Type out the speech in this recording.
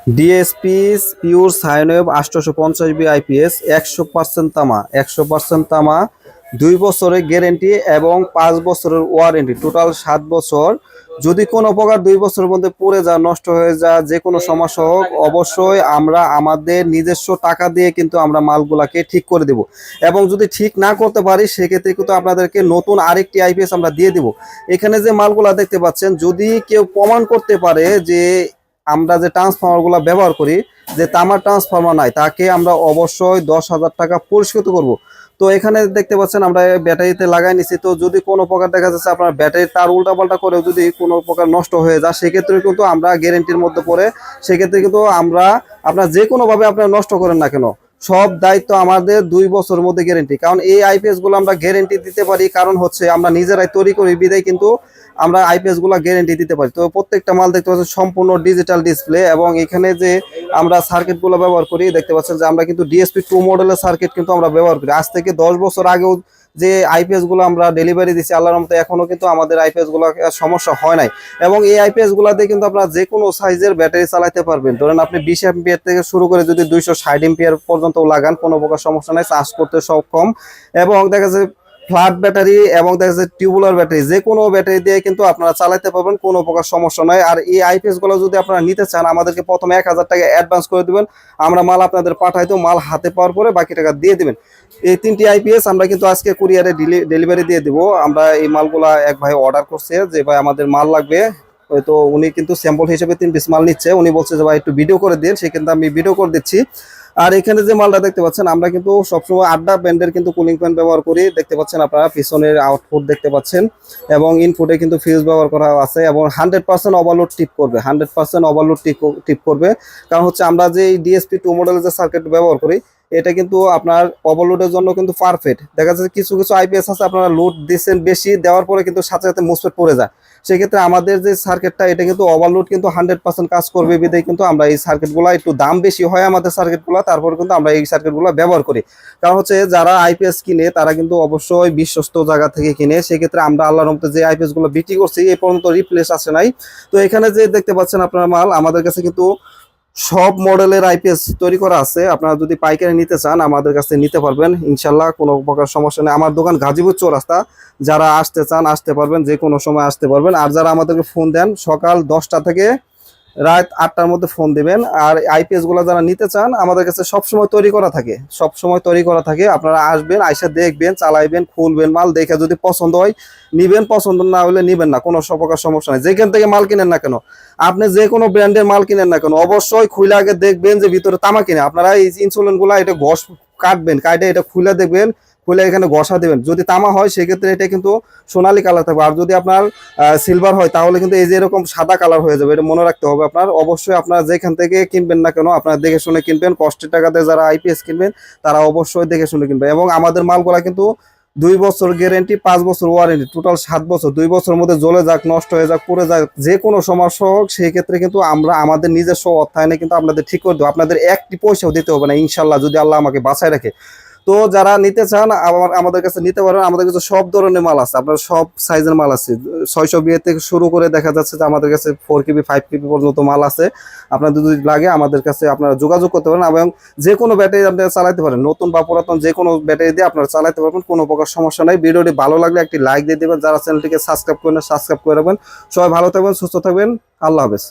DSP pure sine wave 850 IPS 100% তামা 100% তামা 2 বছরের গ্যারেন্টি এবং 5 বছরের ওয়ারেন্টি, টোটাল 7 বছর। যদি কোনো প্রকার 2 বছরের মধ্যে পড়ে যা, নষ্ট হয়ে যা, যে কোনো সমস্যা হোক, অবশ্যই আমরা আমাদের নিজস্ব টাকা দিয়ে কিন্তু আমরা মালগুলাকে ঠিক করে দেব। এবং যদি ঠিক না করতে পারি সেক্ষেত্রে কিন্তু আপনাদেরকে নতুন আরেকটি আইপিএস আমরা দিয়ে দেব। এখানে যে মালগুলা দেখতে পাচ্ছেন, যদি কেউ প্রমাণ করতে পারে যে আমরা যে ট্রান্সফর্মারগুলো ব্যবহার করি যে তামার ট্রান্সফর্মার নাই, তাকে আমরা অবশ্যই 10,000 টাকা পুরস্কৃত করব। তো এখানে দেখতে পাচ্ছেন আমরা ব্যাটারিতে লাগাই নিছি। তো যদি কোনো প্রকার দেখা যাচ্ছে আপনার ব্যাটারি তার উল্টাপাল্টা করে যদি কোনো প্রকার নষ্ট হয়ে যায়, সেক্ষেত্রে কিন্তু আমরা গ্যারেন্টির মধ্যে পড়ে, সেক্ষেত্রে কিন্তু আমরা আপনার যে কোনোভাবে আপনার নষ্ট করেন না কেন, সব দায়িত্ব আমাদের। 2 বছরের মধ্যে গ্যারেন্টি। কারণ এই আইপিএস গুলো আমরা গ্যারেন্টি দিতে পারি, কারণ হচ্ছে আমরা নিজেরাই তৈরি করি বিদায় কিন্তু আমরা আইপিএস গুলো গ্যারেন্টি দিতে পারি। তো প্রত্যেকটা মাল দেখতে পাচ্ছেন সম্পূর্ণ ডিজিটাল ডিসপ্লে। এবং এখানে যে আমরা সার্কিট গুলো ব্যবহার করি, দেখতে পাচ্ছেন যে আমরা কিন্তু ডিএসপি 2 মডেলের সার্কিট কিন্তু আমরা ব্যবহার করি। আজ থেকে 10 বছর আগেও যে আইপিএস গুলো আমরা ডেলিভারি দিচ্ছি, আল্লাহর রহমতে এখনো কিন্তু আমাদের আইপিএস গুলো সমস্যা হয় নাই। এবং এই আইপিএস গুলাতে কিন্তু আপনারা যে কোনো সাইজের ব্যাটারি চালাতে পারবেন। ধরেন আপনি 20 এম্পিয়ার থেকে শুরু করে যদি 260 এম্পিয়ার পর্যন্ত লাগান, কোনো প্রকার সমস্যা নাই, চার্জ করতে সক্ষম। এবং দেখা যাচ্ছে ফ্ল্যাট ব্যাটারি এবং দেখা যাচ্ছে টিউবুলার ব্যাটারি, যে কোনো ব্যাটারি দিয়ে কিন্তু আপনারা চালাতে পারবেন, কোনো প্রকার সমস্যা নয়। আর এই আইপিএস গুলো যদি আপনারা নিতে চান, আমাদেরকে প্রথমে 1000 টাকা অ্যাডভান্স করে দিবেন, আমরা মাল আপনাদের পাঠাই দেব, মাল হাতে পাওয়ার পরে বাকি টাকা দিয়ে দিবেন। এই 3টি আইপিএস আমরা কিন্তু আজকে কুরিয়ারে ডেলিভারি দিয়ে দিব। আমরা এই মালগুলা এক ভাই অর্ডার করছে যে ভাই আমাদের মাল লাগবে, তো উনি কিন্তু স্যাম্পল হিসেবে 3 পিস মাল নিচ্ছে। উনি বলছে যে ভাই একটু ভিডিও করে দিন, সে কিন্তু আমি ভিডিও করে দিচ্ছি। আর এখানে যে মালটা দেখতে পাচ্ছেন, আমরা কিন্তু সবসময় আড্ডা ব্র্যান্ডের কিন্তু কুলিং ফ্যান ব্যবহার করি। দেখতে পাচ্ছেন আপনারা পিছনের আউটপুট দেখতে পাচ্ছেন, এবং ইনপুটে কিন্তু ফিউজ ব্যবহার করা আছে। এবং 100% ওভারলোড টিপ করবে, 100% ওভারলোড টিপ করবে। কারণ হচ্ছে আমরা যে ডিএসপি 2 মডেলের যে সার্কিট ব্যবহার করি, এটা কিন্তু আপনার ওভারলোডের জন্য কিন্তু পারফেক্ট। দেখা যাচ্ছে কিছু কিছু আইপিএস আছে আপনারা লোড দিচ্ছেন বেশি, দেওয়ার পরে কিন্তু সাথে সাথে মোসফেট পড়ে যায়। সেক্ষেত্রে আমাদের যে সার্কিটটা, এটা কিন্তু ওভারলোড কিন্তু 100% কাজ করবে বিধায় কিন্তু আমরা এই সার্কিটগুলো, একটু দাম বেশি হয় আমাদের সার্কিটগুলো, তারপর কিন্তু আমরা এই সার্কিটগুলো ব্যবহার করি। কারণ হচ্ছে যারা আইপিএস কিনে তারা কিন্তু অবশ্যই বিশ্বস্ত জায়গা থেকে কিনে। সেক্ষেত্রে আমরা আল্লাহর রহমতে যে আইপিএস গুলো বিক্রি করছি, এই পর্যন্ত রিপ্লেস আসে নাই। তো এখানে যে দেখতে পাচ্ছেন আপনার মাল, আমাদের কাছে কিন্তু সব মডেলের আইপিএস তৈরি করা আছে। আপনারা যদি পাইকারি নিতে চান আমাদের কাছে নিতে পারবেন ইনশাল্লাহ, কোনো প্রকার সমস্যা নেই। আমার দোকান গাজীপুর চৌরাস্তা, যারা আসতে চান আসতে পারবেন, যে কোনো সময় আসতে পারবেন। আর যারা আমাদেরকে ফোন দেন সকাল 10টা থেকে রাত 8টার মধ্যে ফোন দিবেন। আর আইপিএস গুলো যারা নিতে চান আমাদের কাছে সবসময় তৈরি করা থাকে, সবসময় তৈরি করা থাকে। আপনারা আসবেন, আইসা দেখবেন, চালাইবেন, খুলবেন, মাল দেখে যদি পছন্দ হয় নিবেন, পছন্দ না হলে নিবেন না, কোনো প্রকার সমস্যা নেই। যেখান থেকে মাল কিনেন না কেন, আপনি যে কোনো ব্র্যান্ডের মাল কিনেন না কেন, অবশ্যই খুলে আগে দেখবেন যে ভিতরে তামা কিনে। আপনারা এই ইনসুলিন গুলা এটা ঘষ কাটবেন, কাটে এটা খুলে দেখবেন, খুলে এখানে ঘষা দেবেন। যদি তামা হয় সেক্ষেত্রে এটা কিন্তু সোনালী কালার থাকবে। আর যদি আপনার সিলভার হয় তাহলে কিন্তু এই যে এরকম সাদা কালার হয়ে যাবে, এটা মনে রাখতে হবে আপনার। অবশ্যই আপনারা যেখান থেকে কিনবেন না কেন আপনারা দেখে শুনে কিনবেন। কষ্টের টাকাতে যারা আইপিএস কিনবেন তারা অবশ্যই দেখে শুনে কিনবেন। এবং আমাদের মালগুলা কিন্তু 2 বছর গ্যারেন্টি, 5 বছর ওয়ারেন্টি, টোটাল 7 বছর। 2 বছরের মধ্যে জ্বলে যাক, নষ্ট হয়ে যাক, পড়ে যাক, যে কোনো সমস্যা হোক, সেই ক্ষেত্রে কিন্তু আমরা আমাদের নিজস্ব অর্থায়নে কিন্তু আপনাদের ঠিক করে দেবো। আপনাদের একটি পয়সাও দিতে হবে না ইনশাল্লাহ, যদি আল্লাহ আমাকে বাঁচায় রাখে। তো যারা নিতে চান আমাদের কাছে নিতে পারেন। আমাদের কাছে সব ধরনের মাল আছে, আপনার সব সাইজের মাল আছে। 620 থেকে শুরু করে দেখা যাচ্ছে যে আমাদের কাছে 4KB 5KB পর্যন্ত মাল আছে। আপনাদের যদি লাগে আমাদের কাছে আপনারা যোগাযোগ করতে পারেন। এবং যে কোনো ব্যাটারি আপনারা চালাতে পারেন, নতুন বা পুরাতন যে কোনো ব্যাটারি দিয়ে আপনারা চালাতে পারবেন, কোনো প্রকার সমস্যা নাই। ভিডিওটি ভালো লাগলে একটি লাইক দিয়ে দেবেন, যারা চ্যানেলটিকে সাবস্ক্রাইব করেন সাবস্ক্রাইব করে রাখবেন। সবাই ভালো থাকবেন, সুস্থ থাকবেন, আল্লাহ হাফেজ।